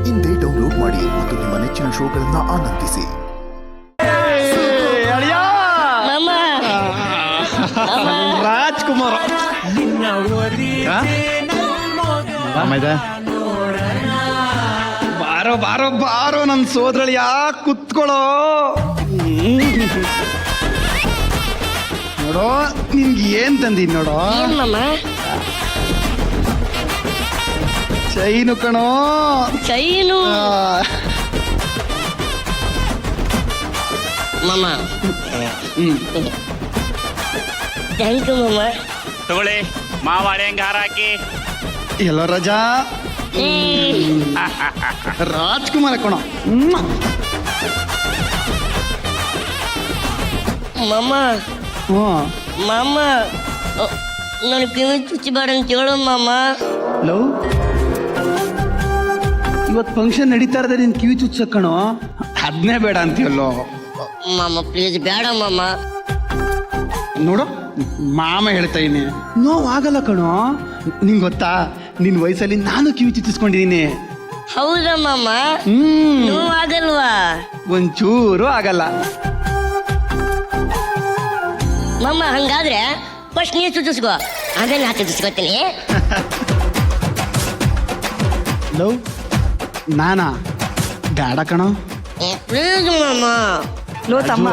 ಇಂದೇ ಡೌನ್ಲೋಡ್ ಮಾಡಿ ಮತ್ತು ನಿಮ್ಮ ನೆಚ್ಚಿನ ಶೋಗಳನ್ನ ಆನಂದಿಸಿ. ರಾಜ್ಕುಮಾರ್ ಬಾರೋ ಬಾರೋ ಬಾರೋ ನನ್ನ ಸೋದರಳಿಯ ಕುತ್ಕೊಳ್ಳೋ. ನೋಡೋ ನಿನ್ಗೆ ಏನ್ ತಂದೀನಿ ನೋಡೋ. ಚೈನು ಕಣೋ. ಚೈನು ಮಾಮ. ಥ್ಯಾಂಕ್ ಯು ಮಾಮ. ತಗೊಳ್ಳಿ ಮಾವಾಳೆ ಹೆಂಗ ಹಾರ ಹಾಕಿ. ಎಲ್ಲೋ ರಜಾ ರಾಜ್ಕುಮಾರ ಕಣೋ. ಮಾಮ ಮಾಮ ನನಗೆ ಕಿವಿ ಚುಚ್ಚಬೇಡ ಅಂತ ಹೇಳು ಮಾಮ. ಲವ್ ಇವತ್ತು ಫಂಕ್ಷನ್ ನಡೀತಾ ಇರೋದೇ ನಿನ್ ಕಿವಿ ಚುಚ್ಚ ಕಣೋ. ಅದನ್ನೇ ಬೇಡ ಅಂತೀಯಲ್ಲೋ. ಮಾಮ ಪ್ಲೀಸ್ ಬೇಡ ಮಾಮ. ನೋಡು ಮಾಮ ಹೇಳ್ತಾ ಇದೀನಿ, ನೋವಾಗಲ್ಲ ಕಣೋ. ನಿಂಗೆ ಗೊತ್ತಾ ನಿನ್ ವಯಸ್ಸಲ್ಲಿ ನಾನು ಕಿವಿ ಚುಚ್ಚಿಸ್ಕೊಂಡಿದೀನಿ. ಹೌದಾ ಮಾಮ? ನೋವಾಗಲ್ವಾ? ಒಂಚೂರು ಆಗಲ್ಲ ಮಾಮ. ಹಂಗಾದ್ರೆ ಫಸ್ಟ್ ನೀರು ಚುಚ್ಚಿಸ್ಕೋ, ಆಮೇಲೆ ನಾ ಚುಚ್ಚಿಸ್ಕೊತೀನಿ. ಲವ್ ನಾನಾ ಬೇಡ ಕಣೋ. ಪ್ಲೀಸ್ ಮಾಮ. ಲೋ ತಮ್ಮ,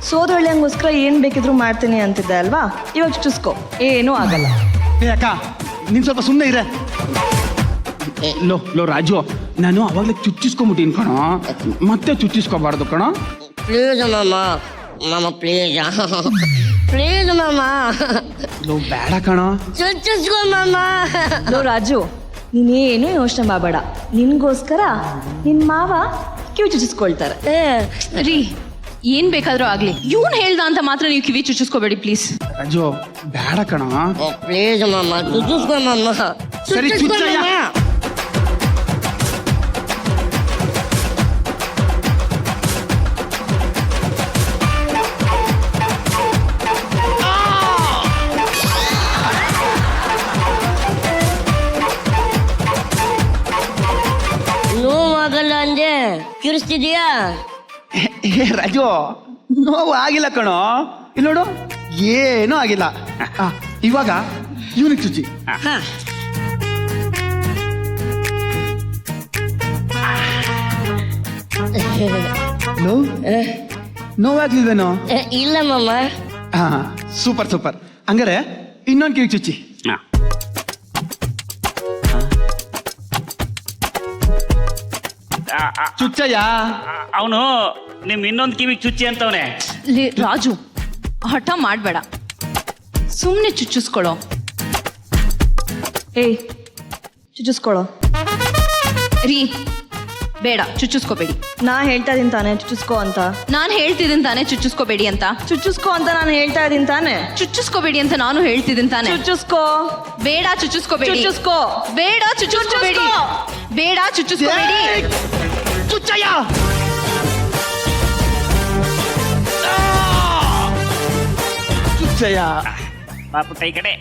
ಸೋದೊಳ್ಳೆಂಗೋಸ್ಕರ ಏನ್ ಬೇಕಿದ್ರು ಮಾಡ್ತೀನಿ ಅಂತಿದ್ದೆ ಅಲ್ವಾ? ಇವಾಗ ಚುಚ್ಕೋ, ಏನೂ ಆಗಲ್ಲ. ಏ ಅಕ್ಕ ನೀನ್ ಸ್ವಲ್ಪ ಸುಮ್ಮನೆ ಇರೆ. ಲೋ ರಾಜು, ನಾನು ಅವಾಗಲೇ ಚುಚ್ಚಿಸ್ಕೊಂಬಿಟ್ಟಿನಿ ಕಣೋ, ಮತ್ತೆ ಚುಚ್ಚಿಸ್ಕೋಬಾರ್ದು ಕಣೋ. ಪ್ಲೀಸ್ ಮಾಮ. ಮಾಮ ಪ್ಲೀಸ್ ಪ್ಲೀಸ್ ಮಾಮ. ಲೋ ಬೇಡ ಕಣೋ. ಚುಚ್ಚಿಸ್ಕೋ ಮಾಮ. ಲೋ ರಾಜು, ನೀನೇನು ಯೋಚನೆ ಮಾಡಬೇಡ. ನಿನ್ಗೋಸ್ಕರ ನಿನ್ ಮಾವ ಕಿವಿ ಚುಚ್ಚಿಸ್ಕೊಳ್ತಾರೆ. ರೀ, ಏನ್ ಬೇಕಾದ್ರೂ ಆಗ್ಲಿ, ಇವನ್ ಹೇಳ್ದ ಅಂತ ಮಾತ್ರ ನೀವು ಕಿವಿ ಚುಚ್ಚಿಸ್ಕೋಬೇಡಿ ಪ್ಲೀಸ್. ರಾಜು ಬೇಡ ಕಣೋ. ಪ್ಲೀಸ್ ಮಾಮ, ಚುಚ್ಚಿಸ್ಕೋ ಮಾಮ. ಸರಿ, ಚುಚ್ಚಿಸ್ಕೋ ಚುಚ್ಚಯ್ಯ. ಮಾಮ. ನೋವಾಗಲ್ಲ ಅಂದೆ ಕಿರಿಸ್ತಿದ್ಯಾ? ಏ ರಾಜು, ನೋವು ಆಗಿಲ್ಲ ಕಣೋ. ಇಲ್ಲಿ ನೋಡು ಏನೂ ಆಗಿಲ್ಲ. ಇವಾಗ ಇವನಿಗೆ ಚುಚ್ಚಿ. ಹಾ. ನೋವಾಗ್ಲಿಲ್ವೇನೋ? ಇಲ್ಲ ಮಾಮ. ಹಾ ಸೂಪರ್ ಸೂಪರ್. ಹಂಗಾರೆ ಇನ್ನೊಂದು ಕಿವಿ ಚುಚ್ಚಿ. ಚುಚ್ಚಯ್ಯ. ಅವನು ನಿಮ್ ಇನ್ನೊಂದು ಕಿವಿಗೆ ಚುಚ್ಚಿ ಅಂತವನೆ. ರಾಜು, ಹಠ ಮಾಡ್ಬೇಡ, ಸುಮ್ನೆ ಚುಚ್ಚಿಸ್ಕೊಳೋ. ಏಯ್, ಚುಚ್ಚಿಸ್ಕೊಳ್ಳೋ. ರೀ ಬೇಡ, ಚುಚ್ಚಿಸ್ಕೋಬೇಡಿ. ನಾ ಹೇಳ್ತಾ ಇದೀನಿ ತಾನೆ ಚುಚ್ಚಿಸ್ಕೋ ಅಂತ. ನಾನು ಹೇಳ್ತಿದ್ದೀನಿ ತಾನೆ ಚುಚ್ಚಿಸ್ಕೋಬೇಡಿ ಅಂತ. ಚುಚ್ಚಿಸ್ಕೋ ಅಂತ ನಾನು ಹೇಳ್ತಾ ಇದೀನಿ ತಾನೆ. ಚುಚ್ಚಿಸ್ಕೋಬೇಡಿ ಅಂತ ನಾನು ಹೇಳ್ತಿದ್ದೀನಿ ತಾನೆ. ಚುಚ್ಚಿಸ್ಕೋ. ಬೇಡ ಚುಚ್ಚಿಸ್ಕೋಬೇಡಿ. ಚುಚ್ಚಿಸ್ಕೋ. ಬೇಡ ಚುಚ್ಚಿಸ್ಕೋಬೇಡಿ. ಬೇಡ ಚುಚ್ಚಿಸ್ಕೋಬೇಡಿ. ಚುಚ್ಚಯ್ಯ. ಚುಚ್ಚಯ್ಯ. ಬಾಪುಟ್ಟ ಈ ಕಡೆ.